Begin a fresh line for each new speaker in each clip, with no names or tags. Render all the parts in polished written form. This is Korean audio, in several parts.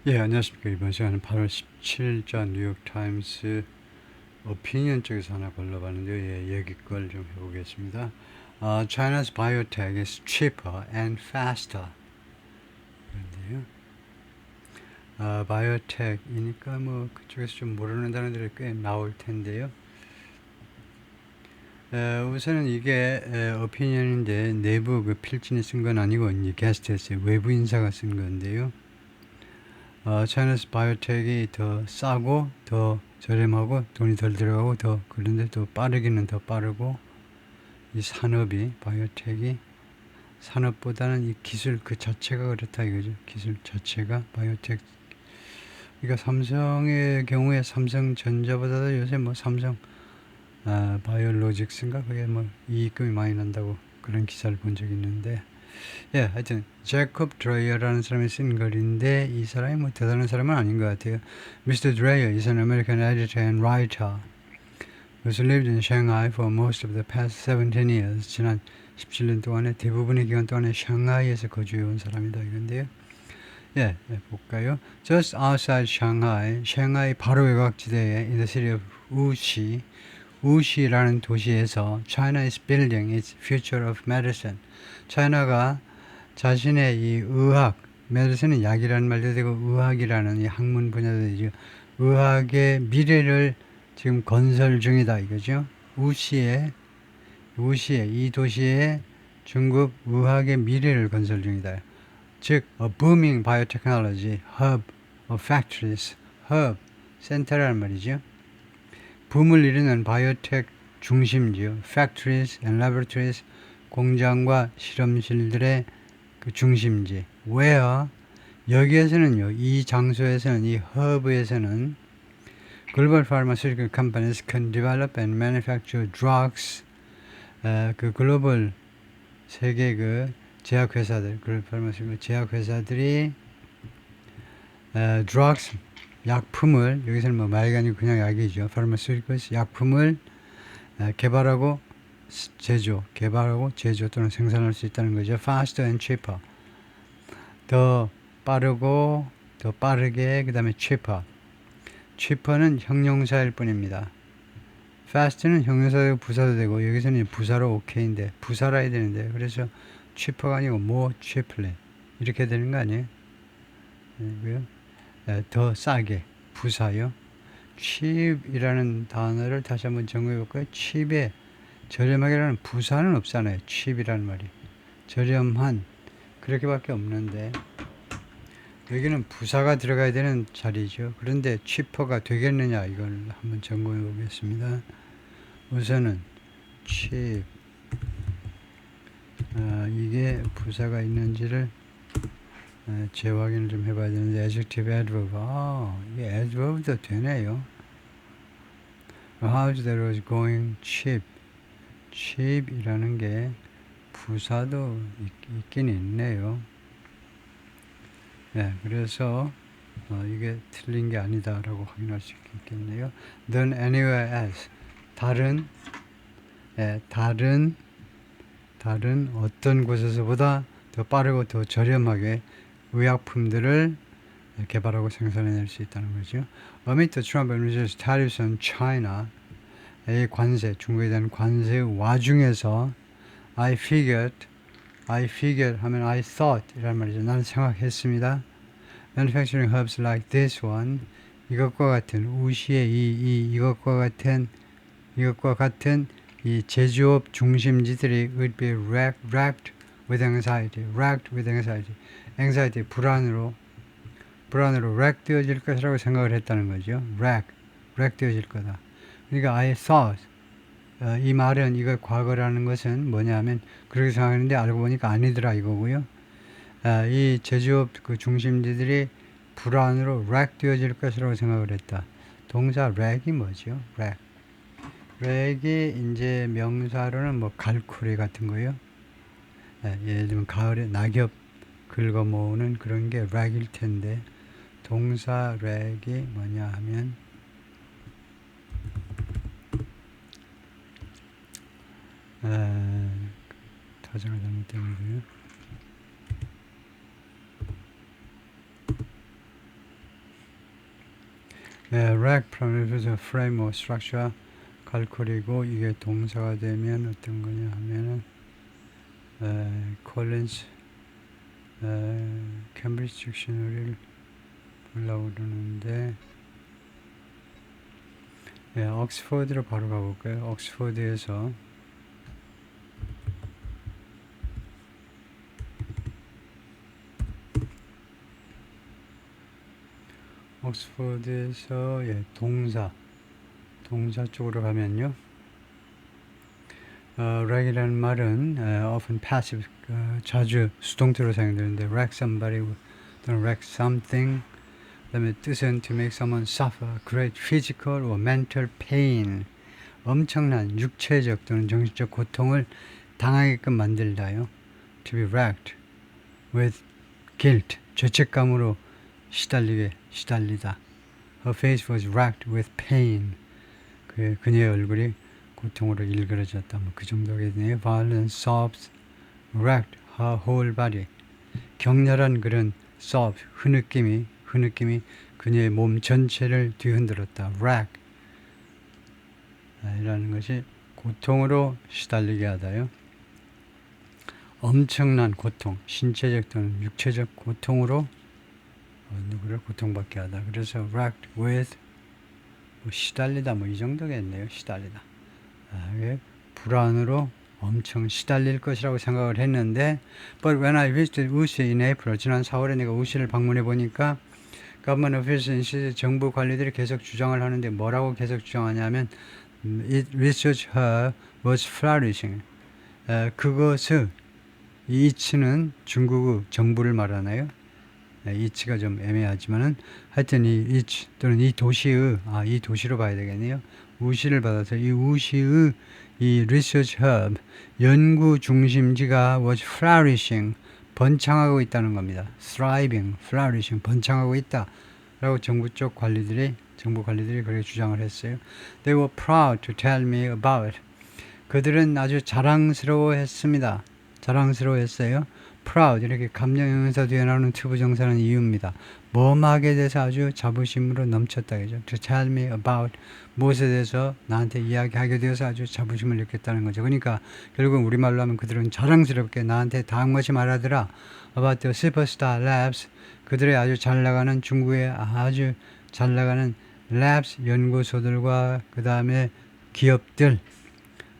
예, 안녕하십니까. 이번 시간은 8월 17일자 뉴욕타임스 오피니언 쪽에서 하나 골라봤는데요. 예, 여기 걸 좀 해보겠습니다. China's biotech is cheaper and faster. 그런데요. 바이오텍이니까 뭐 그쪽에서 좀 모르는 단어들이 꽤 나올 텐데요. 우선은 이게 오피니언인데 내부 그 필진이 쓴 건 아니고 이제 게스트에서 외부 인사가 쓴 건데요. China's biotech이 더 싸고 더 저렴하고 돈이 덜 들어가고 더 그런데 또 빠르기는 더 빠르고 이 산업이 바이오텍이 산업보다는 이 기술 그 자체가 그렇다 이거죠. 기술 자체가 바이오텍. 그러니까 삼성의 경우에 삼성전자보다도 요새 뭐 삼성 바이오로직스인가 그게 뭐 이익금이 많이 난다고 그런 기사를 본 적이 있는데. 예, 하여튼 제이콥 드레이어라는 사람이 쓴 글인데 이 사람이 뭐 대단한 사람은 아닌 것 같아요. Mr. Dreyer is an American editor and writer who's lived in Shanghai for most of the past 17 years. 지난 17년 동안에 대부분의 기간 동안에 샹하이에서 거주해온 사람이다 이건데요. 예, 볼까요? Just outside Shanghai, 샹하이 바로 외곽지대에 in the city of Wuxi, 우시라는 도시에서 China is building its future of medicine. 차이나가 자신의 이 의학, medicine은 약이라는 말도 되고 의학이라는 이 학문 분야도 되죠. 의학의 미래를 지금 건설 중이다 이거죠. 우시에 이 도시에 중국 의학의 미래를 건설 중이다. 즉, a booming biotechnology hub of factories, hub, 센터라는 말이죠. 붐을 이루는 바이오텍 중심지요. Factories and laboratories, 공장과 실험실들의 그 중심지. Where, 여기에서는요, 이 장소에서는, 이 hub에서는 global pharmaceutical companies can develop and manufacture drugs. 그 글로벌 세계 그 제약회사들, 글로벌 pharmaceutical 제약회사들이 drugs, 약품을, 여기서는 뭐 말이 아니고 그냥 약이죠. pharmaceuticals, 약품을 개발하고 제조 또는 생산할 수 있다는 거죠. faster and cheaper. 더 빠르고 더 빠르게 그 다음에 cheaper. cheaper는 형용사일 뿐입니다. fast는 형용사도 부사도 되고 여기서는 부사로 okay인데 부사라 해야 되는데 그래서 cheaper가 아니고 more cheaply 이렇게 되는 거 아니에요? 더 싸게 부사요. cheap이라는 단어를 다시 한번 정리해 볼까요? cheap에 저렴하게라는 부사는 없잖아요. cheap이라는 말이 저렴한 그렇게밖에 없는데 여기는 부사가 들어가야 되는 자리죠. 그런데 cheaper가 되겠느냐 이걸 한번 점검해 보겠습니다. 우선은 cheap 이게 부사가 있는지를 재확인을 좀 해봐야 되는데 adjective, adverb 이게 adverb도 되네요. A house that was going cheap cheap이라는 게 부사도 있긴 있네요. 네, 그래서 이게 틀린 게 아니다라고 확인할 수 있겠네요. Than anywhere else 다른 어떤 곳에서보다 더 빠르고 더 저렴하게 의약품들을 개발하고 생산해낼 수 있다는 거죠. Amid the Trump administration's tariffs on China, 이 관세, 중국에 대한 관세의 와중에서 I figured 하면 I thought 이란 말이죠. 나는 생각했습니다. Manufacturing hubs like this one, 이것과 같은 우시의 이것과 같은 이 제조업 중심지들이 would be racked with anxiety, anxiety 불안으로 rack 되어질 것이라고 생각을 했다는 거죠. rack 되어질 거다. 그러니까 I thought 이 말은 이거 과거라는 것은 뭐냐면 그렇게 생각했는데 알고 보니까 아니더라 이거고요. 이 제조업 그 중심지들이 불안으로 rack 되어질 것이라고 생각을 했다. 동사 rack이 뭐죠? rack이 이제 명사로는 뭐 갈쿠리 같은 거요. 예를 들면 가을에 낙엽 긁어 모으는 그런 게 rack일 텐데 동사 rack이 뭐냐 하면 타자가 잘못된 거고요. rack 프로그램에서 frame or structure calcul이고 이게 동사가 되면 어떤 거냐 하면은 콜린스 캠브리지 딕셔너리를 보려고 그러는데 옥스퍼드로 바로 가볼까요? 옥스퍼드에서 동사 쪽으로 가면요. rack이라는 말은 often passive, 자주 수동태로 사용되는데 rack somebody 또는 rack something, 그 다음에 뜻은 to make someone suffer great physical or mental pain, 엄청난 육체적 또는 정신적 고통을 당하게끔 만들다요. to be racked with guilt, 죄책감으로 시달리다. Her face was racked with pain. 그녀의 얼굴이 고통으로 일그러졌다. 뭐 그 정도겠네요. Violent sobs racked her whole body. 격렬한 그런 sob, 흐느낌이 그녀의 몸 전체를 뒤흔들었다. rack 이라는 것이 고통으로 시달리게 하다요. 엄청난 고통, 신체적 또는 육체적 고통으로 누구를 고통받게 하다. 그래서 racked with 시달리다 이 정도겠네요. 시달리다. 불안으로 엄청 시달릴 것이라고 생각을 했는데 but when I visited Wuxi in April, 지난 4월에 내가 우시를 방문해 보니까 government officials, 정부 관리들이 계속 주장을 하는데 뭐라고 계속 주장하냐면 research hub was flourishing. 그것은 이치는 중국의 정부를 말하나요? 이치가 좀 애매하지만은 하여튼 이 이치 또는 이 도시의 이 도시로 봐야 되겠네요. 우시를 받아서 이 우시의 이 research hub 연구 중심지가 was flourishing 번창하고 있다는 겁니다. thriving, flourishing 번창하고 있다라고 정부 관리들이 그렇게 주장을 했어요. They were proud to tell me about it. 그들은 아주 자랑스러워했습니다. 자랑스러워했어요. proud 이렇게 감정형용사 뒤에 나오는 투부정사는 이유입니다. 뭐뭐하게 대해서 아주 자부심으로 넘쳤다 그죠. To tell me about 무엇에 대해서 나한테 이야기하게 되어서 아주 자부심을 느꼈다는 거죠. 그러니까 결국 우리말로 하면 그들은 자랑스럽게 나한테 다음같이 말하더라. About the superstar labs 그들의 아주 잘 나가는 중국의 아주 잘 나가는 labs 연구소들과 그 다음에 기업들에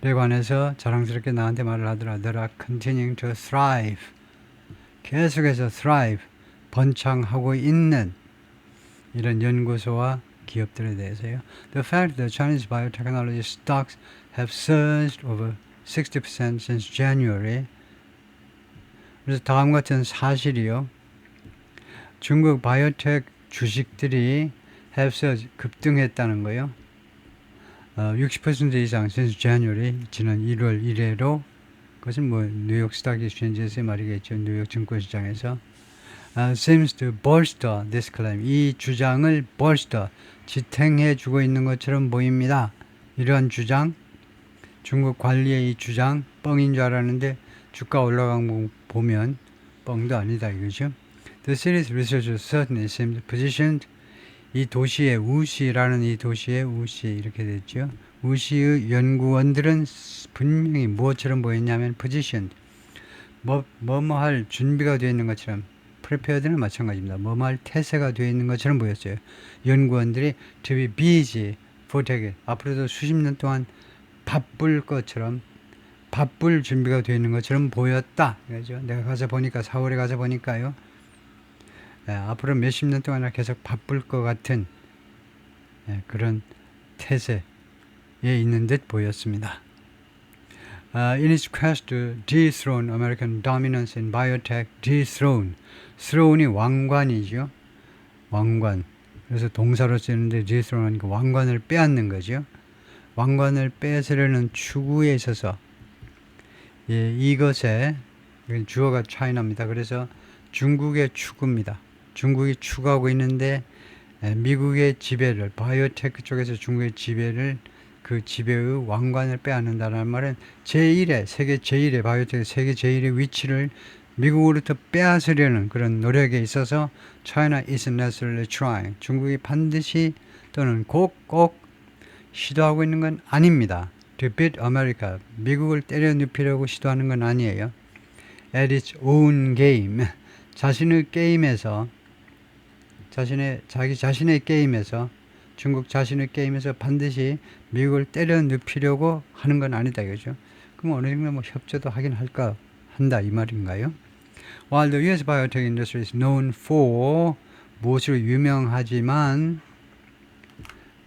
관해서 자랑스럽게 나한테 말을 하더라. They are continuing to thrive. 계속해서 thrive, 번창하고 있는 이런 연구소와 기업들에 대해서요. The fact that Chinese biotechnology stocks have surged over 60% since January. 그래서 다음 같은 사실이요. 중국 바이오텍 주식들이 have surged, 급등했다는 거예요. 60% 이상 since January, 지난 1월 1일로 그것은 뉴욕 스탁 익스체인지에서의 말이겠죠. 뉴욕 증권시장에서 seems to bolster this claim. 이 주장을 bolster, 지탱해 주고 있는 것처럼 보입니다. 이러한 주장, 중국 관리의 이 주장 뻥인 줄 알았는데 주가 올라간 거 보면 뻥도 아니다 이거죠. The series researchers certainly seemed positioned. 이 도시의 우시라는 이 도시의 우시 이렇게 됐죠. 우시의 연구원들은 분명히 무엇처럼 보였냐면 positioned, 뭐할 준비가 되어 있는 것처럼, prepared는 마찬가지입니다. 뭐할 태세가 되어 있는 것처럼 보였어요. 연구원들이 to be busy for decades, 앞으로도 수십 년 동안 바쁠 것처럼, 바쁠 준비가 되어 있는 것처럼 보였다. 그죠? 내가 가서 보니까 4월에 가서 보니까요. 앞으로 몇십 년 동안 계속 바쁠 것 같은 그런 태세에 있는 듯 보였습니다. In its quest to dethrone American dominance in biotech, throne이 왕관이죠. 왕관. 그래서 동사로 쓰는데 dethrone은 왕관을 빼앗는 거죠. 왕관을 뺏으려는 추구에 있어서 이것에 주어가 차이납니다. 그래서 중국의 추구입니다. 중국이 추구하고 있는데 미국의 지배를, 바이오테크 쪽에서 중국의 지배를, 그 지배의 왕관을 빼앗는다는 말은 세계 제1의 바이오테크, 세계 제1의 위치를 미국으로부터 빼앗으려는 그런 노력에 있어서 China is necessarily trying. 중국이 반드시 또는 꼭 시도하고 있는 건 아닙니다. To beat America, 미국을 때려 눕히려고 시도하는 건 아니에요. At its own game, 자신의 게임에서, 자기 자신의 게임에서, 중국 자신의 게임에서 반드시 미국을 때려 눕히려고 하는 건 아니다 이거죠. 그럼 어느 정도 뭐 협조도 하긴 한다 이 말인가요? While the US biotech industry is known for 무엇으로 유명하지만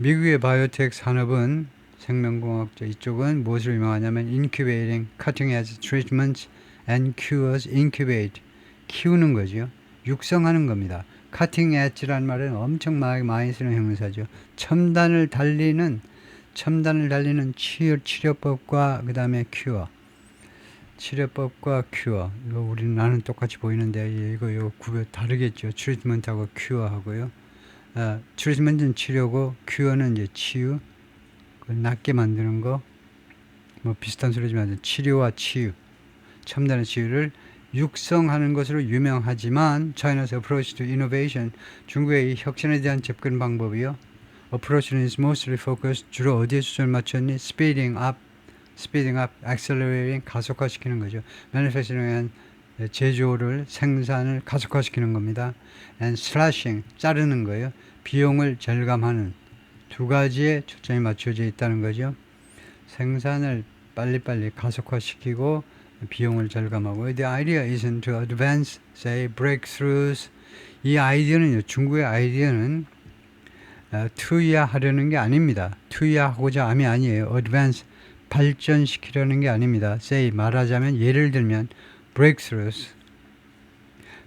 미국의 바이오텍 산업은 생명공학자 이쪽은 무엇으로 유명하냐면 incubating cutting edge treatments and cures. incubate 키우는 거죠. 육성하는 겁니다. cutting edge라는 말은 엄청 많이 쓰는 형용사죠. 첨단을 달리는 치료법과 그 다음에 cure. 치료법과 큐어. 이거 우리는 나는 똑같이 보이는데 이거 구별 다르겠죠. 트리트먼트하고 큐어하고요. 트리트먼트는 치료고 큐어는 이제 치유. 그걸 낫게 만드는 거. 뭐 비슷한 소리지만 치료와 치유. 첨단의 치유를 육성하는 것으로 유명하지만 China's approach to innovation, 중국의 이 혁신에 대한 접근 방법이요. approach는 is mostly focused, 주로 어디에 초점을 맞췄니? speeding up, accelerating, 가속화시키는 거죠. manufacturing, 제조를, 생산을 가속화시키는 겁니다. and slashing, 자르는 거예요. 비용을 절감하는 두 가지에 초점이 맞춰져 있다는 거죠. 생산을 빨리빨리 가속화시키고 비용을 절감하고 The idea isn't to advance, say, breakthroughs. 이 아이디어는요, 중국의 아이디어는 투여하려는 게 아닙니다. 투여하고자 함이 아니에요. advance, 발전시키려는 게 아닙니다. say, 말하자면 예를 들면 breakthroughs,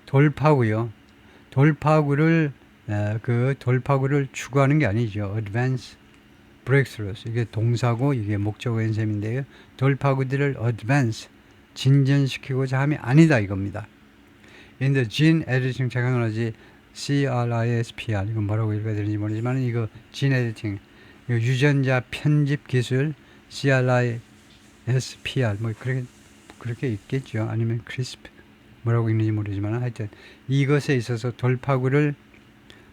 돌파구요. 돌파구를 추구하는 게 아니죠. advance, breakthroughs. 이게 동사고 이게 목적어인 셈인데요. 돌파구들을 advance, 진전시키고자 함이 아니다 이겁니다. In the gene editing technology, CRISPR, 이건 뭐라고 읽어야 되는지 모르지만 이거 gene editing, 이거 유전자 편집 기술, CRISPR, 뭐 그렇게 있겠죠. 아니면 CRISP, 뭐라고 읽는지 모르지만 하여튼 이것에 있어서 돌파구를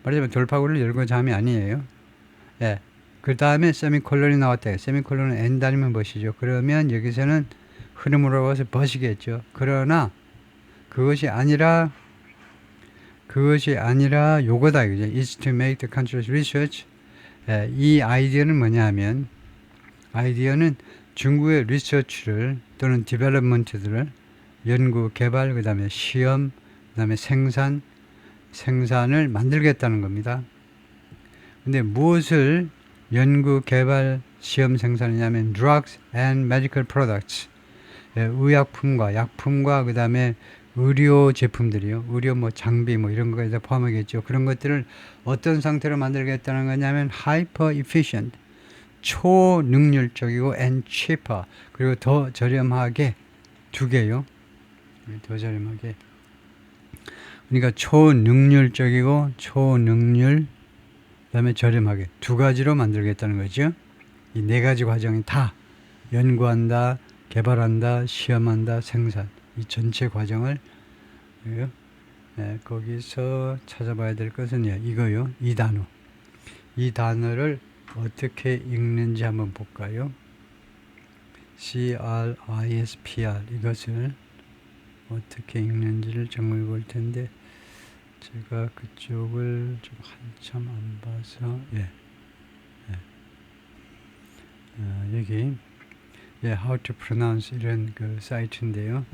열고자 함이 아니에요. 예. 그 다음에 세미콜론이 나왔다. 세미콜론은 n 달이면 벗이죠. 그러면 여기서는 흐름으로 와서 벗이겠죠. 그러나 그것이 아니라 요거다. 이거죠. Is to make the continuous research. 이 아이디어는 뭐냐 하면 아이디어는 중국의 리서치를 또는 디벨롭먼트들을 연구, 개발, 그 다음에 시험, 그 다음에 생산을 만들겠다는 겁니다. 근데 무엇을 연구, 개발, 시험, 생산이냐면 drugs and medical products. 의약품과 약품과 그 다음에 의료 제품들이요. 의료 뭐 장비 뭐 이런 거에 다 포함하겠죠. 그런 것들을 어떤 상태로 만들겠다는 거냐면 hyper efficient, 초능률적이고 and cheaper, 그리고 더 저렴하게 두 개요. 더 저렴하게. 그러니까 초능률적이고 그다음에 저렴하게 두 가지로 만들겠다는 거죠. 이 네 가지 과정이 다 연구한다, 개발한다, 시험한다, 생산, 이 전체 과정을 거기서 찾아봐야 될 것은 이거요. 이 단어. 이 단어를 어떻게 읽는지 한번 볼까요? CRISPR, 이것을 어떻게 읽는지를 정말 볼 텐데 제가 그쪽을 좀 한참 안 봐서 여기 How to Pronounce 이런 그 사이트인데요.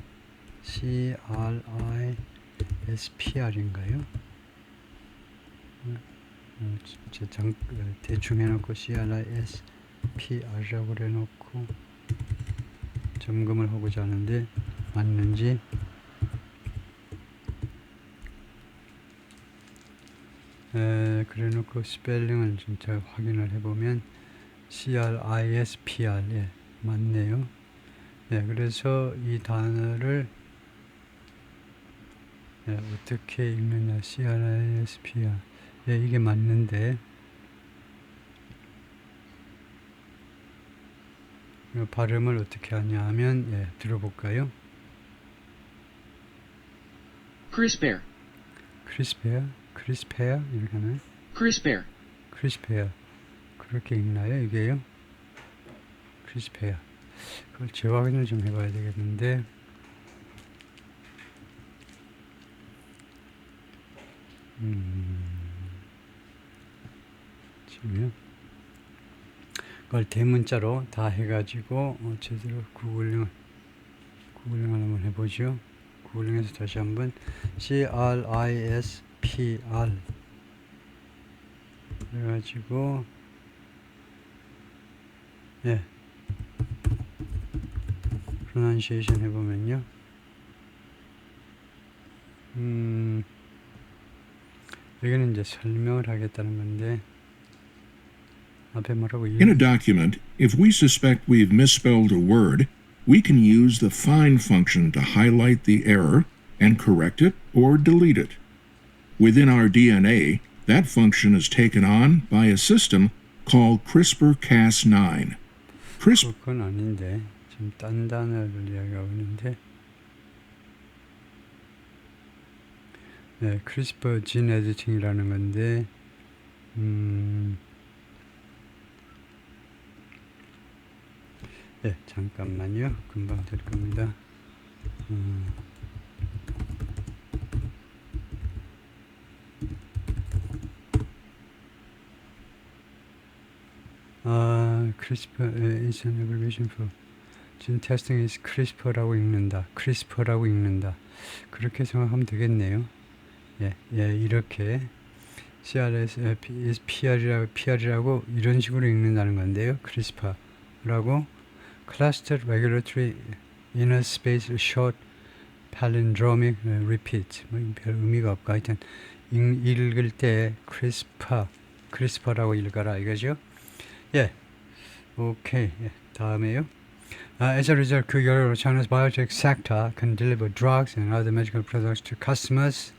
CRISPR인가요? 대충 해놓고 CRISPR이라고 해놓고 점검을 하고자 하는데 맞는지 그래놓고 스펠링을 진짜 확인을 해보면 CRISPR 맞네요. 그래서 이 단어를 어떻게 읽느냐 CRISPR 이게 맞는데 발음을 어떻게 하냐 하면 들어볼까요?
CRISPR
크리스페어 이렇게 하나요?
CRISPR
크리스페어 그렇게 읽나요? 이게요? 크리스페어. 그걸 재확인을 좀 해봐야 되겠는데. 지금요. 그걸 대문자로 다 해가지고 제대로 구글링을 한번 해보죠. 구글링해서 다시 한번 CRISPR 그래가지고 예 pronunciation 해보면요. 여기는 이제 설명을 하겠다는 건데 앞에 뭐라고
In a document, if we suspect we've misspelled a word, we can use the find function to highlight the error and correct it or delete it. Within our DNA, that function is taken on by a system called CRISPR-Cas9.
그건 아닌데 지금 딴 단어를 이야기하고 있는데 네, 크리스퍼 진 에디팅이라는 건데 네, 잠깐만요. 금방 될 겁니다. CRISPR is an abbreviation for gene testing is CRISPR라고 읽는다. CRISPR라고 읽는다. 그렇게 생각하면 되겠네요. 예, 이렇게 CRS is PR이라고 이런 식으로 읽는다는 건데요. CRISPR라고 Clustered Regulatory Interspace Short Palindromic Repeat. 별 의미가 없고 하여튼 읽을 때 CRISPR라고 읽어라 이거죠. 예, 오케이. 예, 다음에요. As a result, 그 결과로 China's biotech sector can deliver drugs and other medical products to customers.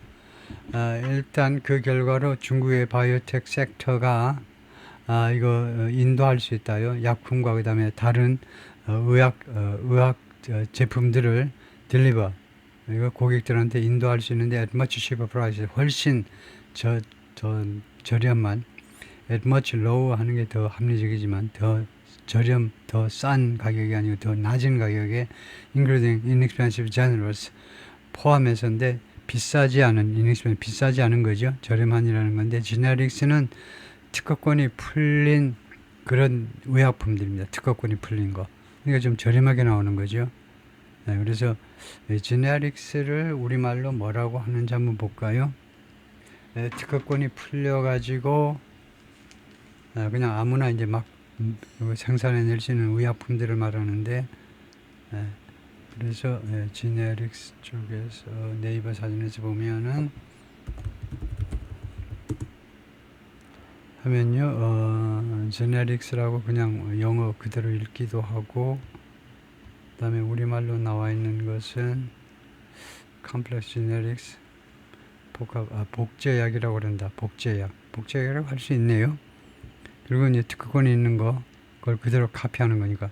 일단 그 결과로 중국의 바이오텍 섹터가 이거 인도할 수 있다요. 약품과 그 다음에 다른 의학 제품들을 딜리버 이거 고객들한테 인도할 수 있는데 at much cheaper price 훨씬 더 저렴한 at much low 하는 게 더 합리적이지만 더 싼 가격이 아니고 더 낮은 가격에 including inexpensive generals 포함해서인데 비싸지 않은 거죠. 저렴한이라는 건데 제네릭스는 특허권이 풀린 그런 의약품들입니다. 특허권이 풀린 거. 그러니까 좀 저렴하게 나오는 거죠. 네, 그래서 제네릭스를 우리말로 뭐라고 하는지 한번 볼까요? 네, 특허권이 풀려가지고 그냥 아무나 이제 막 생산해낼 수 있는 의약품들을 말하는데 그래서 제네릭스 쪽에서 네이버 사진에서 보면은 하면요 제네릭스라고 그냥 영어 그대로 읽기도 하고 그 다음에 우리말로 나와 있는 것은 컴플렉스 제네릭스 복제약이라고 그런다. 복제약이라고 할 수 있네요. 그리고 이제 특허권이 있는 거 그걸 그대로 카피하는 거니까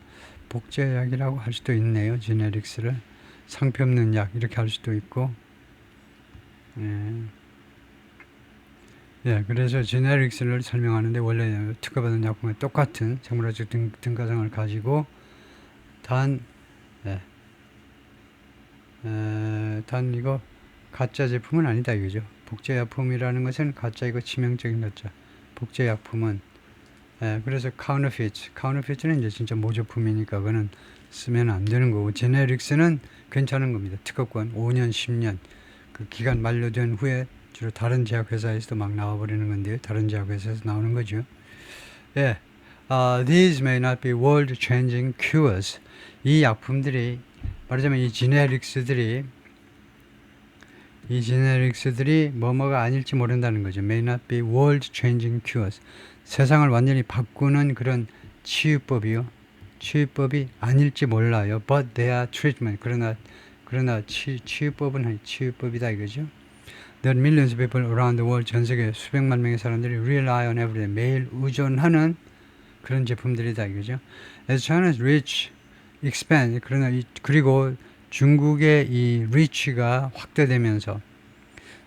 복제약이라고 할 수도 있네요. 제네릭스를 상표 없는 약 이렇게 할 수도 있고 그래서 제네릭스를 설명하는데 원래 특허받은 약품과 똑같은 생물학적 등가성을 가지고 단 이거 가짜 제품은 아니다 이거죠. 복제약품이라는 것은 가짜이고 치명적인 가짜. 복제약품은 그래서 counterfeit는 이제 진짜 모조품이니까 그거는 쓰면 안 되는 거고 제네릭스는 괜찮은 겁니다. 특허권 5년, 10년 그 기간 만료된 후에 주로 다른 제약회사에서도 막 나와버리는 건데요. 다른 제약회사에서 나오는 거죠. These may not be world-changing cures. 이 약품들이 말하자면 이 제네릭스들이 뭐뭐가 아닐지 모른다는 거죠. May not be world-changing cures. 세상을 완전히 바꾸는 그런 치유법이 아닐지 몰라요. But they are treatment. 그러나 치유법은 치유법이다 이거죠. There are millions of people around the world. 전 세계 수백만 명의 사람들이 rely on every day. 매일 의존하는 그런 제품들이다 이거죠. As China's reach expand. 그리고 중국의 이 reach가 확대되면서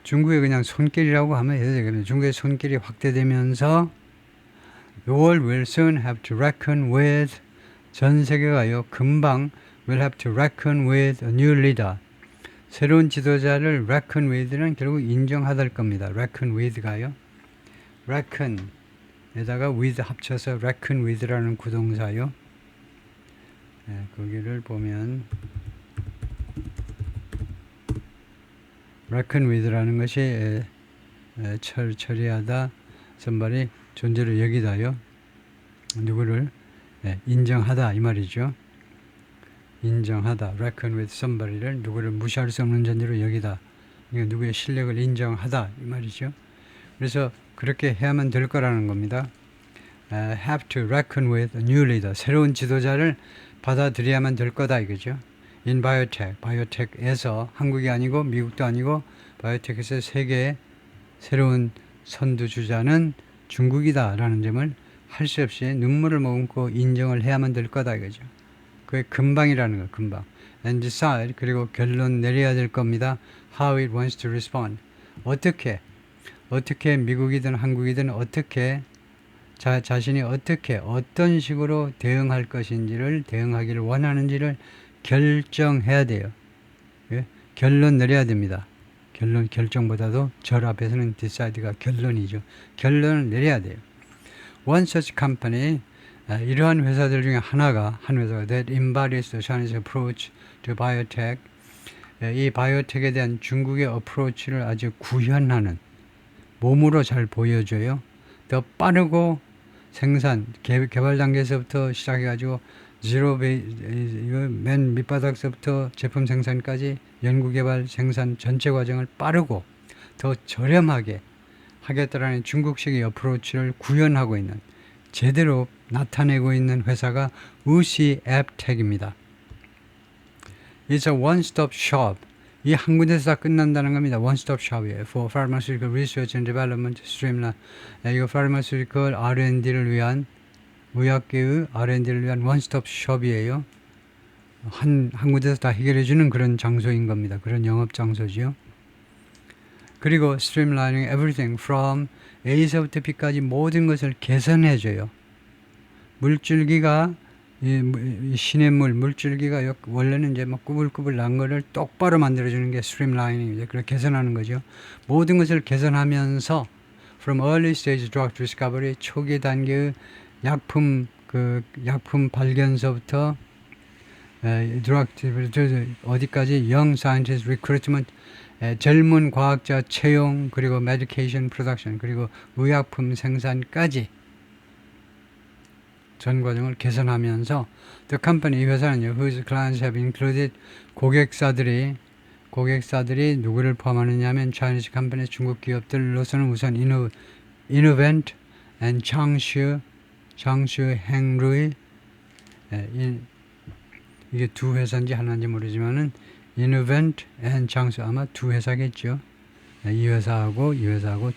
중국의 그냥 손길이라고 하면 해도 되겠네요. 중국의 손길이 확대되면서 The world will soon have to reckon with 전 세계가요 금방 will have to reckon with a new leader. 새로운 지도자를 reckon with는 결국 인정하다일 겁니다. reckon with가요. reckon에다가 with 합쳐서 reckon with라는 구동사요. 거기를 보면 reckon with라는 것이 처리하다, somebody 존재를 여기다요. 누구를 인정하다 이 말이죠. 인정하다, reckon with somebody를 누구를 무시할 수 없는 존재로 여기다. 그러니까 누구의 실력을 인정하다 이 말이죠. 그래서 그렇게 해야만 될 거라는 겁니다. Have to reckon with a new leader. 새로운 지도자를 받아들여야만 될 거다 이거죠. In biotech, 바이오텍에서 한국이 아니고 미국도 아니고 바이오텍에서 세계의 새로운 선두주자는 중국이다라는 점을 할 수 없이 눈물을 머금고 인정을 해야만 될 거다 이거죠. 그게 금방이라는 거, 금방. And decide, 그리고 결론 내려야 될 겁니다. How it wants to respond. 어떻게 미국이든 한국이든 어떻게 자신이 어떻게 어떤 식으로 대응할 것인지를 대응하기를 원하는지를 결정해야 돼요. 예? 결론 내려야 됩니다. 결정보다도 절 앞에서는 decide가 결론이죠. 결론을 내려야 돼요. One such company, 이러한 회사들 중에 하나가 한 회사가 that embodies the Chinese approach to biotech, 이 바이오텍에 대한 중국의 어프로치를 아주 구현하는 몸으로 잘 보여줘요. 더 빠르고 생산, 개발 단계에서부터 시작해가지고 맨 밑바닥서부터 제품 생산까지 연구개발 생산 전체 과정을 빠르고 더 저렴하게 하겠다라는 중국식의 어프로치를 구현하고 있는, 제대로 나타내고 있는 회사가 우시 앱텍입니다. It's a one-stop shop. 이 한 군데서 다 끝난다는 겁니다. one-stop shop이에요. For pharmaceutical research and development streamline. 이거 pharmaceutical R&D를 위한, 의학계의 R&D를 위한 one-stop shop이에요. 한 군데서 다 해결해주는 그런 장소인 겁니다. 그런 영업 장소지요. 그리고 streamlining everything from A서부터 B까지 모든 것을 개선해줘요. 물줄기가 시냇물 물줄기가 원래는 이제 막 꾸불꾸불 난 거를 똑바로 만들어주는 게 streamlining이죠. 그렇게 개선하는 거죠. 모든 것을 개선하면서 from early stage drug discovery, 초기 단계의 약품 발견서부터 drug 어디까지 young scientist recruitment, 젊은 과학자 채용, 그리고 medication production, 그리고 의약품 생산까지 전 과정을 개선하면서 the company, 이 회사는요, whose clients have included, 고객사들이 누구를 포함하느냐 하면 Chinese company, 중국 기업들로서는 우선 Innovent and Changshu Hengrui, 이게 두 회사인지 하나인지 모르지만은 Innovent and Changshu 아마 두 회사겠죠. 이 회사하고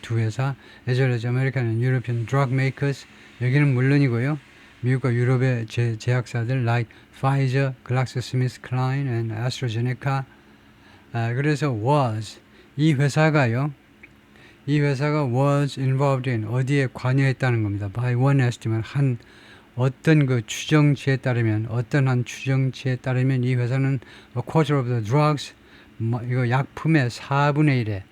두 회사, as well as American and European drug makers, 여기는 물론이고요. 미국과 유럽의 제약사들 like Pfizer, GlaxoSmithKline and AstraZeneca. 그래서 이 회사가 was involved in, 어디에 관여했다는 겁니다. By one estimate, 어떤 한 추정치에 따르면 이 회사는 a quarter of the drugs, 이거 약품의 4분의 1에,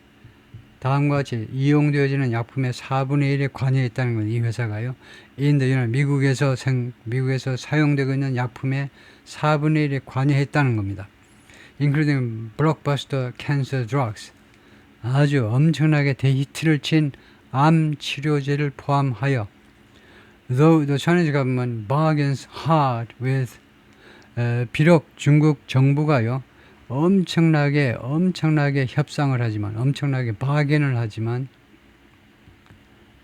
다음과 같이 이용되어지는 약품의 4분의 1에 관여했다는 건 이 회사가요. 미국에서 사용되고 있는 약품의 4분의 1에 관여했다는 겁니다. Including blockbuster cancer drugs, 아주 엄청나게 대히트를 친 암 치료제를 포함하여, though the Chinese government bargains hard with, 비록 중국 정부가요 엄청나게 협상을 하지만, 엄청나게 bargain을 하지만,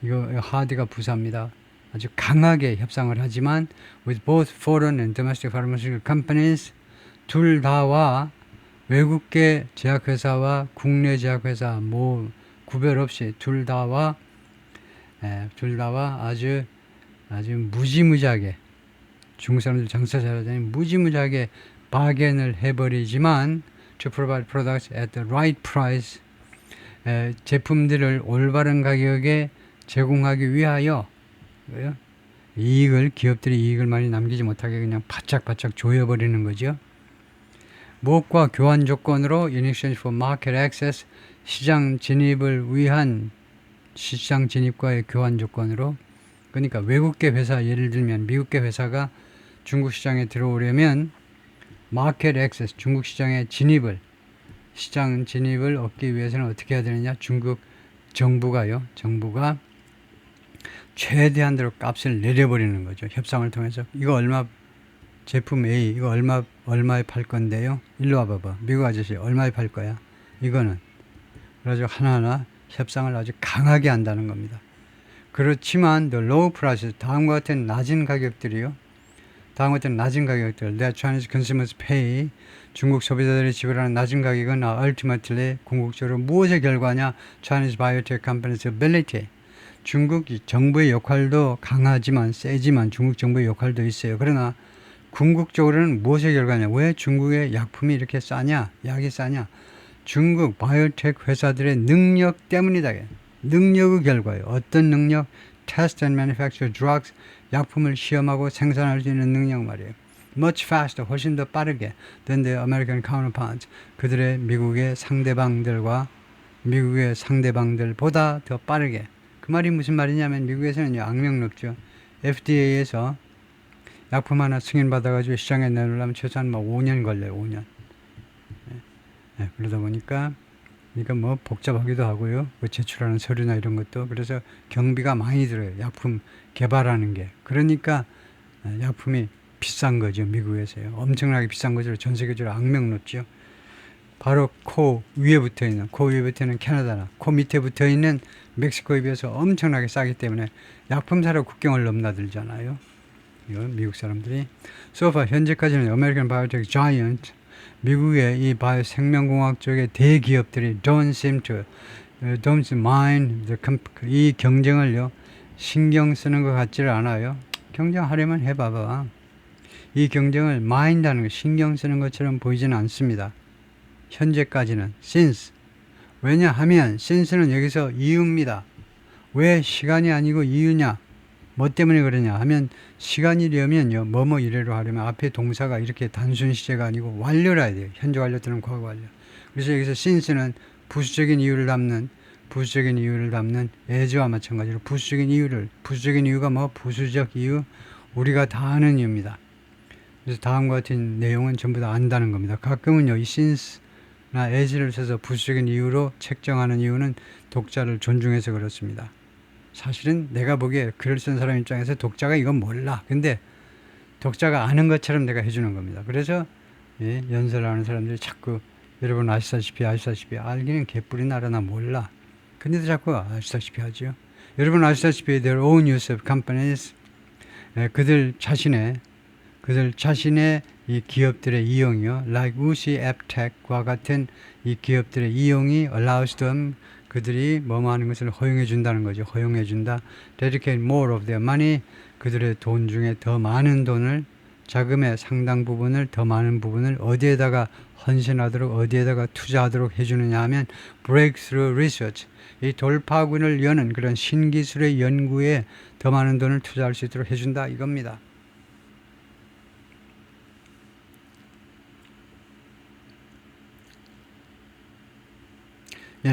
이거 hard가 부사입니다. 아주 강하게 협상을 하지만 with both foreign and domestic pharmaceutical companies, 둘 다와 외국계 제약회사와 국내 제약회사 구별 없이 둘 다와 아주 무지무지하게, 중국 사람들 장사 잘하자니 무지무지하게 바겐을 해버리지만 to provide products at the right price, 제품들을 올바른 가격에 제공하기 위하여 기업들이 이익을 많이 남기지 못하게 그냥 바짝바짝 조여버리는 거죠. 무엇과 교환 조건으로 in exchange for market access, 시장 진입을 위한 시장 진입과의 교환 조건으로. 그러니까 외국계 회사, 예를 들면 미국계 회사가 중국 시장에 들어오려면 마켓 액세스, 중국 시장의 시장 진입을 얻기 위해서는 어떻게 해야 되느냐? 중국 정부가 최대한대로 값을 내려버리는 거죠. 협상을 통해서. 이거 제품 A, 이거 얼마에 팔 건데요? 일로 와봐봐. 미국 아저씨, 얼마에 팔 거야? 이거는. 그래가지고 하나하나 협상을 아주 강하게 한다는 겁니다. 그렇지만 the low prices, 다음과 같은 낮은 가격들 that Chinese consumers pay, 중국 소비자들이 지불하는 낮은 가격은 ultimately 궁극적으로 무엇의 결과냐? Chinese biotech companies' ability, 중국 정부의 역할도 강하지만 세지만 중국 정부의 역할도 있어요. 그러나 궁극적으로는 무엇의 결과냐? 왜 중국의 약품이 이렇게 싸냐? 약이 싸냐? 중국 바이오텍 회사들의 능력 때문이다. 능력의 결과예요. 어떤 능력? Test and manufacture drugs, 약품을 시험하고 생산할 수 있는 능력 말이에요. Much faster, 훨씬 더 빠르게 than the American counterparts, 그들의 미국의 상대방들보다 더 빠르게. 그 말이 무슨 말이냐면 미국에서는 악명 높죠. FDA에서 약품 하나 승인받아가지고 시장에 내놓으려면 최소한 5년 걸려요. 5년. 네, 그러다 보니까 뭐 복잡하기도 하고요. 제출하는 서류나 이런 것도. 그래서 경비가 많이 들어요. 약품 개발하는 게. 그러니까 약품이 비싼 거죠. 미국에서요. 엄청나게 비싼 거죠. 전 세계적으로 악명 높죠. 바로 코 위에 붙어 있는 캐나다나 코 밑에 붙어 있는 멕시코에 비해서 엄청나게 싸기 때문에 약품 사러 국경을 넘나들잖아요. 이건 미국 사람들이. So far 현재까지는 American Biotech Giant, 미국의 이 생명공학 쪽의 대기업들이 don't mind 이 경쟁을요 신경 쓰는 것 같지를 않아요. 경쟁하려면 해봐봐. 이 경쟁을 mind하는 거, 신경 쓰는 것처럼 보이지는 않습니다. 현재까지는. since, 왜냐하면 since는 여기서 이유입니다. 왜 시간이 아니고 이유냐? 뭐 때문에 그러냐 하면 시간이려면요 뭐뭐 이래로 하려면 앞에 동사가 이렇게 단순 시제가 아니고 완료라 해야 돼요. 현재 완료 또는 과거 완료. 그래서 여기서 since는 부수적인 이유를 담는 as와 마찬가지로 부수적인 이유가 뭐 부수적 이유, 우리가 다 아는 이유입니다. 그래서 다음과 같은 내용은 전부 다 안다는 겁니다. 가끔은요 이 since나 as를 써서 부수적인 이유로 책정하는 이유는 독자를 존중해서 그렇습니다. 사실은 내가 보기에 글을 쓴 사람 입장에서 독자가 이건 몰라. 근데 독자가 아는 것처럼 내가 해주는 겁니다. 그래서 연설을 하는 사람들이 자꾸 여러분 아시다시피 알기는 개뿔이 나라나 몰라. 근데도 자꾸 아시다시피 하죠. 여러분 아시다시피 their own use of companies, 그들 자신의 이 기업들의 이용이요. like Wuxi AppTech과 같은 이 기업들의 이용이 allows them, 그들이 뭐뭐 하는 것을 허용해 준다는 거죠. 허용해 준다. dedicate more of their money, 그들의 돈 중에 더 많은 돈을, 자금의 상당 부분을, 더 많은 부분을 어디에다가 헌신하도록, 어디에다가 투자하도록 해주느냐 하면 breakthrough research, 이 돌파군을 여는 그런 신기술의 연구에 더 많은 돈을 투자할 수 있도록 해준다 이겁니다.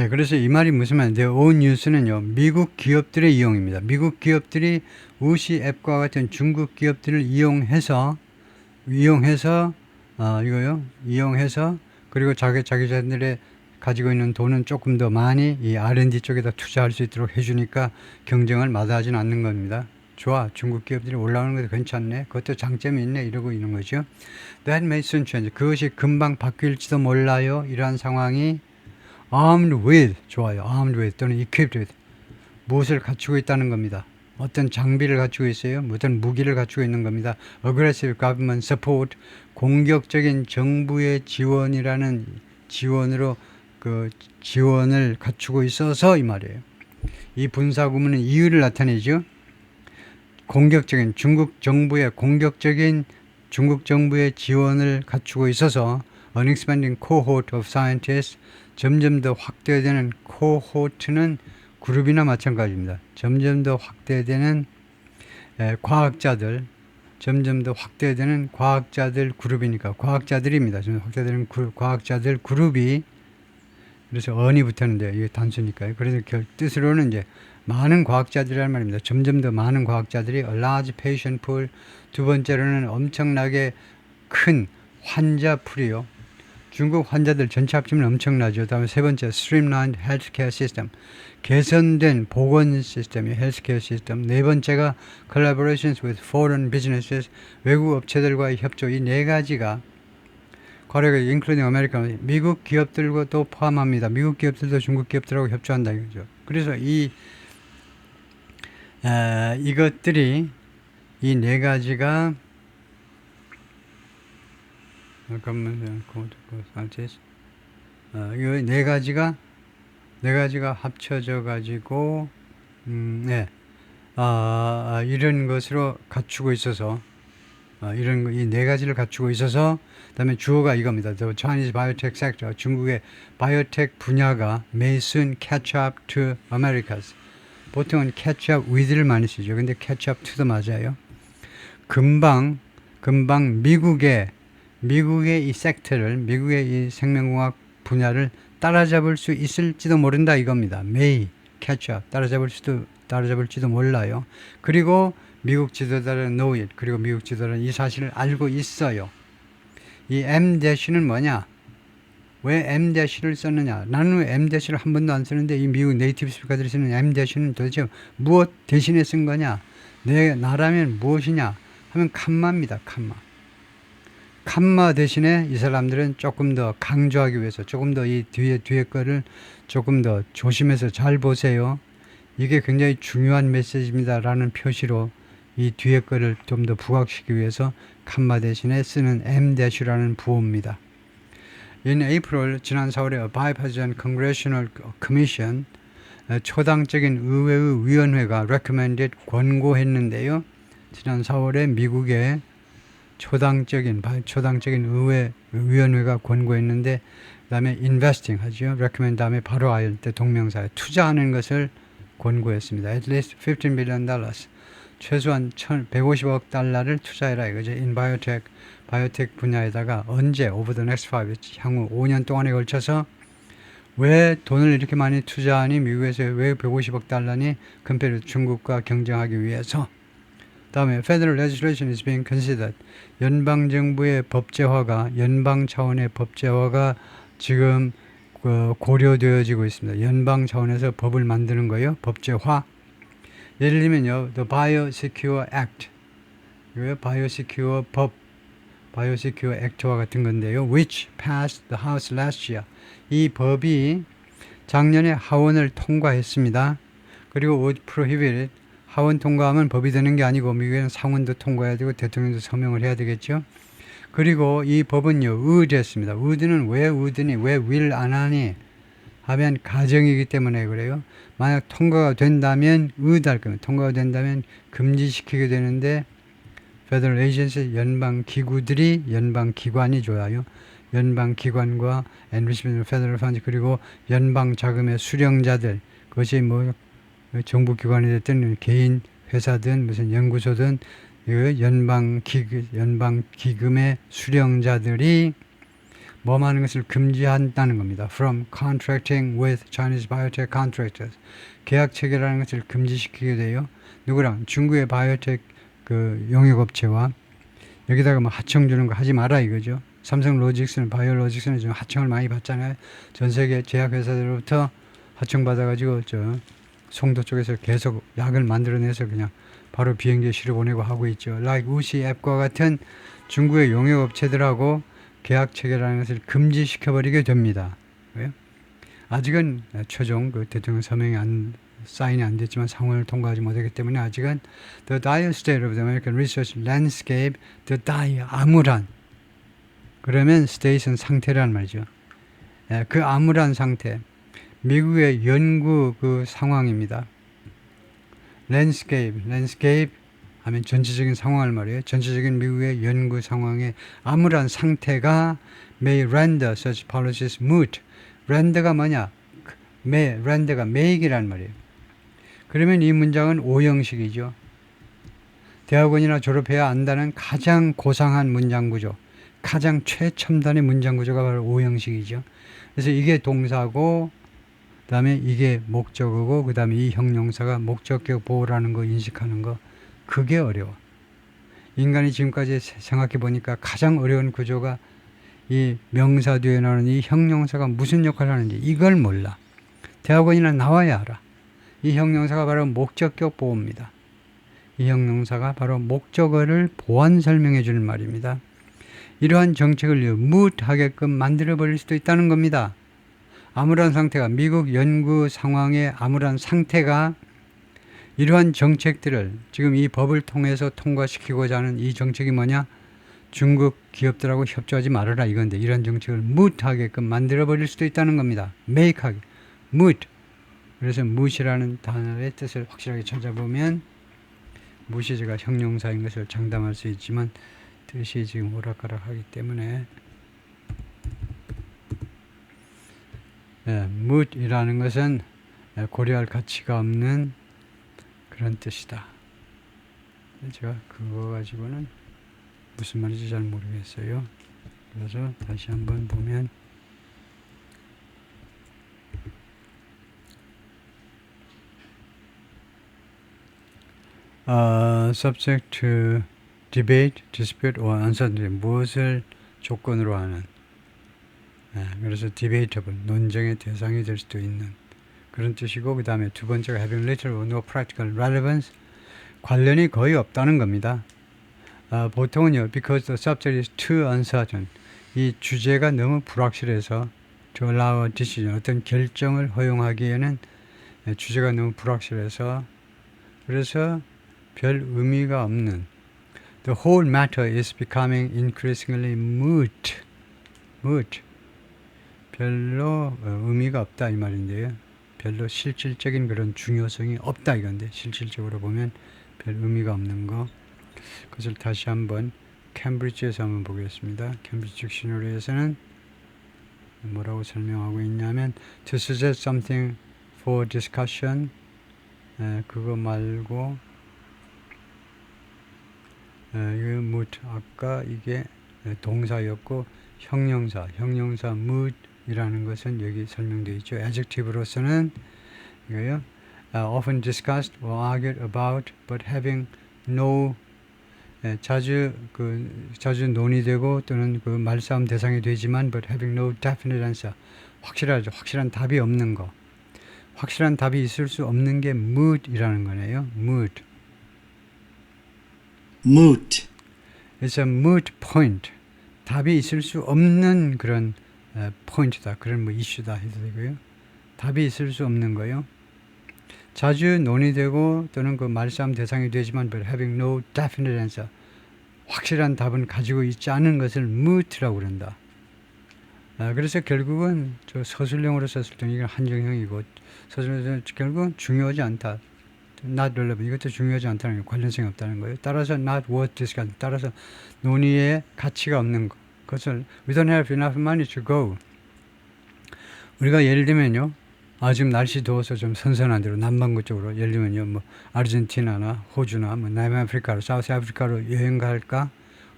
그래서 이 말이 무슨 말이냐. their own use는요, 미국 기업들의 이용입니다. 미국 기업들이 우시 앱과 같은 중국 기업들을 이용해서 그리고 자기들의 가지고 있는 돈은 조금 더 많이 이 R&D 쪽에다 투자할 수 있도록 해주니까 경쟁을 마다하지는 않는 겁니다. 좋아, 중국 기업들이 올라오는 것도 괜찮네, 그것도 장점이 있네, 이러고 있는 거죠. That may soon change, 그것이 금방 바뀔지도 몰라요. 이러한 상황이 armed with, 좋아요. armed with 또는 equipped with, 무엇을 갖추고 있다는 겁니다. 어떤 장비를 갖추고 있어요. 어떤 무기를 갖추고 있는 겁니다. aggressive government support, 공격적인 정부의 지원으로 지원을 갖추고 있어서 이 말이에요. 이 분사 구문은 이유를 나타내죠. 공격적인 중국 정부의 지원을 갖추고 있어서 an expanding cohort of scientists, 점점 더 확대되는 cohort는 그룹이나 마찬가지입니다. 점점 더 확대되는 과학자들, 점점 더 확대되는 과학자들 그룹이니까 과학자들입니다. 좀 확대되는 과학자들 그룹이, 그래서 언이 붙었는데 이게 단수니까요. 그래서 뜻으로는 이제 많은 과학자들이란 말입니다. 점점 더 많은 과학자들이 a large patient pool. 두 번째로는 엄청나게 큰 환자 풀이요. 중국 환자들 전체 합치면 엄청나죠. 다음에 세 번째, streamlined healthcare system. 개선된 보건 시스템이 헬스케어 시스템. 네 번째가 collaborations with foreign businesses. 외국 업체들과의 협조. 이 네 가지가 거래가 including American, 미국 기업들과도 포함합니다. 미국 기업들도 중국 기업들하고 협조한다 이거죠. 그래서 이것들이 이 네 가지가 잠깐만요. 이 네 가지가 합쳐져 가지고 이런 것으로 갖추고 있어서 이 네 가지를 갖추고 있어서, 그다음에 주어가 이겁니다. The Chinese biotech sector. 중국의 바이오텍 분야가 may soon catch up to Americas. 보통은 catch up with를 많이 쓰죠. 근데 catch up to도 맞아요. 금방 미국의 이 섹터를, 미국의 이 생명공학 분야를 따라잡을 수 있을지도 모른다 이겁니다. may catch up. 따라잡을지도 몰라요. 그리고 미국 지도자들은 know it. 그리고 미국 지도자들은 이 사실을 알고 있어요. 이 M-는 뭐냐? 왜 M-를 썼느냐? 나는 왜 M-를 한 번도 안 쓰는데 이 미국 네이티브 스피커들이 쓰는 M-는 도대체 무엇 대신에 쓴 거냐? 나라면 무엇이냐? 하면 칸마입니다. 칸마 대신에 이 사람들은 조금 더 강조하기 위해서, 조금 더 이 뒤에 거를 조금 더 조심해서 잘 보세요. 이게 굉장히 중요한 메시지입니다. 라는 표시로 이 뒤에 거를 좀 더 부각시키기 위해서 칸마 대신에 쓰는 M-라는 부호입니다. In April, 지난 4월에 a bipartisan congressional commission, 초당적인 의회의 위원회가 recommended, 권고했는데요. 지난 4월에 미국의 초당적인 의회 위원회가 권고했는데, 그다음에 investing 하죠. recommend 다음에 바로 할 때 동명사에 투자하는 것을 권고했습니다. At least $15 billion. 최소한 150억 달러를 투자해라 이거죠. In 바이오텍 분야에다가 언제 over the next 5 years, 향후 5년 동안에 걸쳐서. 왜 돈을 이렇게 많이 투자하니? 미국에서 왜 150억 달러니? compared 중국과 경쟁하기 위해서. 다음에 federal legislation is being considered. 연방정부의 법제화가, 연방 차원의 법제화가 지금 고려되어지고 있습니다. 연방 차원에서 법을 만드는 거예요. 법제화. 예를 들면요, the Biosecure Act, 바이오시큐어 법, 바이오시큐어 액트와 같은 건데요. which passed the House last year. 이 법이 작년에 하원을 통과했습니다. 그리고 would prohibit, 하원 통과하면 법이 되는 게 아니고 미국에는 상원도 통과해야 되고 대통령도 서명을 해야 되겠죠. 그리고 이 법은요, 의드했습니다. 의드는 왜 의드니? 왜 will 안 하니? 하면 가정이기 때문에 그래요. 만약 통과가 된다면 의드할 겁니다. 통과가 된다면 금지시키게 되는데, Federal Agency, 연방 기구들이, 연방 기관이 좋아요. 연방 기관과 and recipient federal funds, 그리고 연방 자금의 수령자들, 그것이 뭐 정부 기관이 됐든 개인 회사든 무슨 연구소든 연방 기금의 수령자들이 뭐하는 것을 금지한다는 겁니다. From contracting with Chinese biotech contractors. 계약 체결하는 것을 금지시키게 돼요. 누구랑? 중국의 바이오텍 용역업체와. 여기다가 뭐 하청 주는 거 하지 마라 이거죠. 삼성로직스는, 바이오로직스는 지금 하청을 많이 받잖아요. 전 세계 제약회사들로부터 하청 받아가지고 송도 쪽에서 계속 약을 만들어내서 그냥 바로 비행기에 실어 보내고 하고 있죠. like 우시 앱과 같은 중국의 용역업체들하고 계약 체결하는 것을 금지시켜버리게 됩니다. 왜요? 아직은 최종 대통령 서명이 사인이 안 됐지만 상원을 통과하지 못했기 때문에 아직은 the dire state of the American research landscape, the dire, 암울한, 그러면 state는 상태란 말이죠. 그 암울한 상태, 미국의 연구 상황입니다. landscape 하면 전체적인 상황을 말이에요. 전체적인 미국의 연구 상황의 암울한 상태가 may render such policies moot. render가 뭐냐? render가 make이란 말이에요. 그러면 이 문장은 오형식이죠. 대학원이나 졸업해야 안다는 가장 고상한 문장구조, 가장 최첨단의 문장구조가 바로 오형식이죠. 그래서 이게 동사고 그 다음에 이게 목적어고 그 다음에 이 형용사가 목적격 보호라는 거 인식하는 거, 그게 어려워. 인간이 지금까지 생각해 보니까 가장 어려운 구조가 이 명사 뒤에 나오는 이 형용사가 무슨 역할을 하는지 이걸 몰라. 대학원이나 나와야 알아. 이 형용사가 바로 목적격 보호입니다. 이 형용사가 바로 목적어를 보완 설명해 주는 말입니다. 이러한 정책을 무트하게끔 만들어 버릴 수도 있다는 겁니다. 암울한 상태가, 미국 연구 상황의 암울한 상태가 이러한 정책들을 지금 이 법을 통해서 통과시키고자 하는 이 정책이 뭐냐? 중국 기업들하고 협조하지 말아라 이건데, 이런 정책을 무트하게끔 만들어 버릴 수도 있다는 겁니다. 메이크하게, 무트. 그래서 무시라는 단어의 뜻을 확실하게 찾아보면 무시 제가 형용사인 것을 장담할 수 있지만 뜻이 지금 오락가락하기 때문에 무트이라는 것은 고려할 가치가 없는 그런 뜻이다. 제가 그거 가지고는 무슨 말인지 잘 모르겠어요. 그래서 다시 한번 보면 subject to debate, dispute or uncertainty, 무엇을 조건으로 하는, 그래서 debatable, 논쟁의 대상이 될 수도 있는 그런 뜻이고, 그 다음에 두 번째가 having little or no practical relevance, 관련이 거의 없다는 겁니다. 보통은요, because the subject is too uncertain, 이 주제가 너무 불확실해서 to allow a decision, 어떤 결정을 허용하기에는 주제가 너무 불확실해서, 그래서 별 의미가 없는, the whole matter is becoming increasingly moot. 별로 의미가 없다 이 말인데요. 별로 실질적인 그런 중요성이 없다 이건데, 실질적으로 보면 별 의미가 없는 거. 그것을 다시 한번 캠브리지에서 한번 보겠습니다. 캠브리지 딕셔너리에서는 뭐라고 설명하고 있냐면 to suggest something for discussion, 그거 말고 이거 moot, 아까 이게 동사였고 형용사 moot이라는 것은 여기 설명되어 있죠. adjective로서는 이거요. often discussed or argued about but having no, 자주 논의되고 또는 그 말싸움 대상이 되지만 but having no definite answer, 확실한 답이 없는 거, 확실한 답이 있을 수 없는 게 moot이라는 거네요. moot. It's a moot point. 답이 있을 수 없는 그런 포인트다. 그런 뭐 이슈다 해도 되고요. 답이 있을 수 없는 거요. 자주 논의되고 또는 그 말싸움 대상이 되지만 but having no definite answer, 확실한 답은 가지고 있지 않은 것을 moot라고 그런다. 그래서 결국은 저 서술형으로 썼을 때 이건 한정형이고, 서술형에서 결국은 중요하지 않다. not relevant, 이것도 중요하지 않다는 게 관련성이 없다는 거예요. 따라서 not worth discussing, 따라서 논의에 가치가 없는 것, 그것을 we don't have enough money to go. 우리가 예를 들면요, 지금 날씨 더워서 좀 선선한 데로 남반구 쪽으로, 예를 들면요, 뭐 아르헨티나나 호주나 뭐 남아프리카로, 사우스 아프리카로 여행 갈까?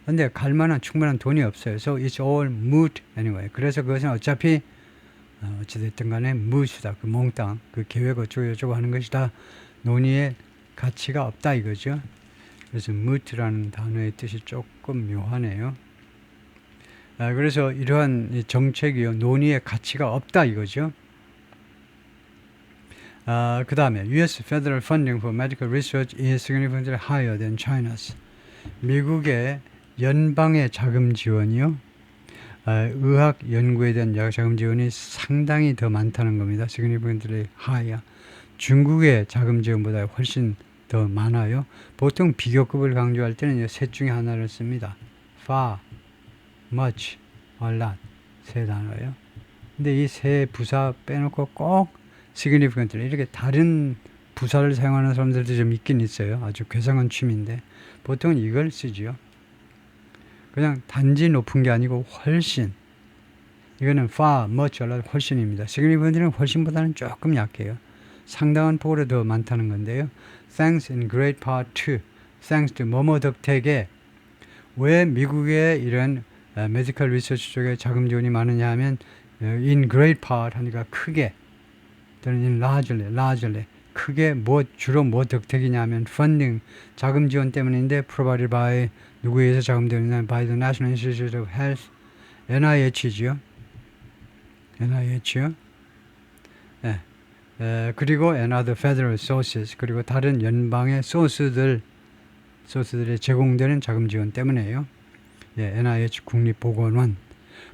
근데 갈 만한 충분한 돈이 없어요. So it's all moot anyway. 그래서 그것은 어차피 어찌됐든 간에 moot이다. 그 몽땅 그 계획 어쩌고 하는 것이 다 논의의 가치가 없다 이거죠. 그래서 moot라는 단어의 뜻이 조금 묘하네요. 그래서 이러한 이 정책이요, 논의의 가치가 없다 이거죠. 그 다음에 US federal funding for medical research is significantly higher than China's. 미국의 연방의 자금 지원이요, 의학 연구에 대한 자금 지원이 상당히 더 많다는 겁니다. significantly higher. 중국의 자금 지원보다 훨씬 더 많아요. 보통 비교급을 강조할 때는 셋 중에 하나를 씁니다. far, much, or lot, 세 단어예요. 근데 이 세 부사 빼놓고 꼭 significantly, 이렇게 다른 부사를 사용하는 사람들도 좀 있긴 있어요. 아주 괴상한 취미인데 보통은 이걸 쓰지요. 그냥 단지 높은 게 아니고 훨씬. 이거는 far, much, or lot, 훨씬입니다. significantly는 훨씬보다는 조금 약해요. 상당한 폭으로 더 많다는 건데요. Thanks in great part to, thanks to 뭐뭐 덕택에 왜 미국의 이런 메디컬 리서치 쪽에 자금 지원이 많으냐 하면 in great part 하니까 크게 또는 in largely 크게 주로 뭐 덕택이냐 하면 funding 자금 지원 때문인데 provided by 누구에 의해서 자금 지원이냐 by the National Institute of Health NIH죠. NIH요. 네. 그리고 and other federal sources 그리고 다른 연방의 소스들의 제공되는 자금 지원 때문에요. 예, NIH 국립보건원.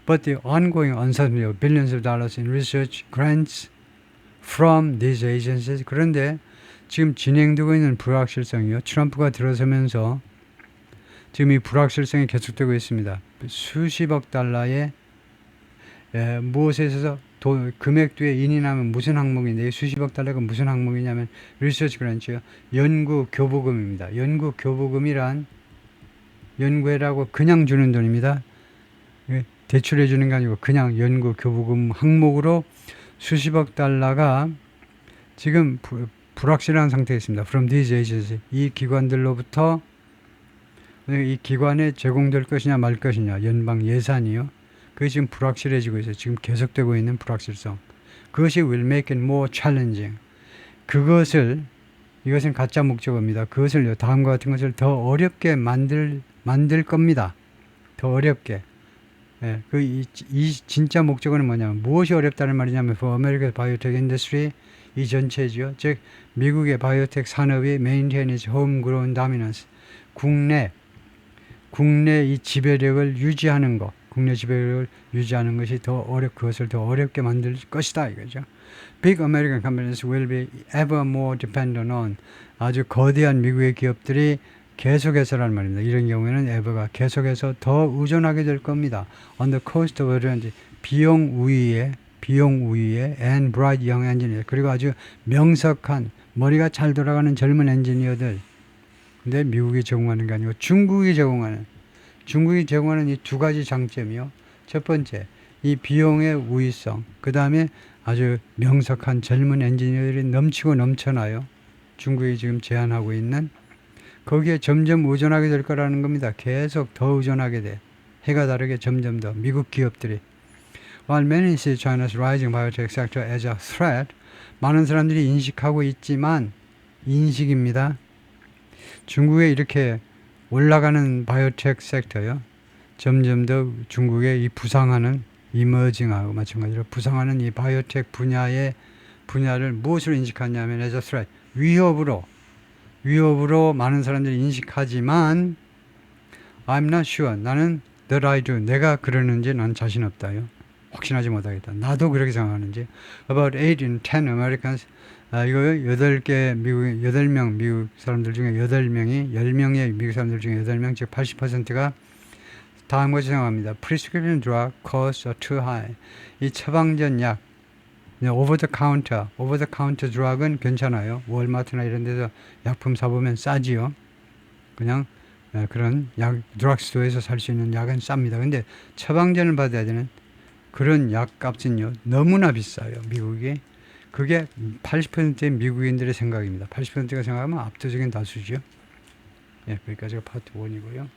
But the ongoing uncertainty of billions of dollars in research grants from these agencies. 그런데 지금 진행되고 있는 불확실성이요. 트럼프가 들어서면서 지금 이 불확실성이 계속되고 있습니다. 수십억 달러의 무엇에 있어서 금액 뒤에 인인하면 무슨 항목인데 수십억 달러가 무슨 항목이냐면 리서치 그란트요. 연구 교부금입니다. 연구 교부금이란 연구해라고 그냥 주는 돈입니다. 대출해 주는 게 아니고 그냥 연구 교부금 항목으로 수십억 달러가 지금 불확실한 상태에 있습니다. From these agencies. 이 기관들로부터 이 기관에 제공될 것이냐 말 것이냐 연방 예산이요. 그게 지금 불확실해지고 있어요. 지금 계속되고 있는 불확실성. 그것이 will make it more challenging. 이것은 가짜 목적어입니다. 그것을요, 다음과 같은 것을 더 어렵게 만들 겁니다. 더 어렵게. 예, 이 진짜 목적어는 뭐냐면, 무엇이 어렵다는 말이냐면, for America's biotech industry, 이 전체지요. 즉, 미국의 바이오텍 산업이 maintain its homegrown dominance. 국내 이 지배력을 유지하는 것. 국내 지배력을 유지하는 것이 그것을 더 어렵게 만들 것이다 이거죠. Big American companies will be ever more dependent on 아주 거대한 미국의 기업들이 계속해서라는 말입니다. 이런 경우에는 ever가 계속해서 더 의존하게 될 겁니다. On the cost of advantage 비용 우위에 and bright young engineers 그리고 아주 명석한 머리가 잘 돌아가는 젊은 엔지니어들. 근데 미국이 제공하는 게 아니고 중국이 제공하는 이 두 가지 장점이요. 첫 번째, 이 비용의 우위성. 그 다음에 아주 명석한 젊은 엔지니어들이 넘치고 넘쳐나요. 중국이 지금 제한하고 있는 거기에 점점 의존하게 될 거라는 겁니다. 계속 더 의존하게 돼. 해가 다르게 점점 더 미국 기업들이. While many see China's rising biotech sector as a threat, 많은 사람들이 인식하고 있지만 인식입니다. 중국에 이렇게 올라가는 바이오텍 섹터요. 점점 더 중국의 이 부상하는 이머징하고 마찬가지로 부상하는 이 바이오텍 분야를 무엇으로 인식하냐면 as a threat, 위협으로 많은 사람들이 인식하지만 I'm not sure. 나는 that I do. 내가 그러는지 난 자신 없다요. 확신하지 못하겠다. 나도 그렇게 생각하는지. About 8 in 10 Americans 이거 8명 미국 사람들 중에 10명의 미국 사람들 중에 8명, 즉 80%가 다음과 생각합니다. Prescription drug costs are too high. 이 처방전 약, over the counter drug은 괜찮아요. 월마트나 이런 데서 약품 사보면 싸지요. 그냥 그런 드럭스토어에서 살 수 있는 약은 쌉니다. 근데 처방전을 받아야 되는 그런 약값은요, 너무나 비싸요, 미국이. 그게 80%의 미국인들의 생각입니다. 80%가 생각하면 압도적인 다수죠. 예, 여기까지가 파트 1이고요.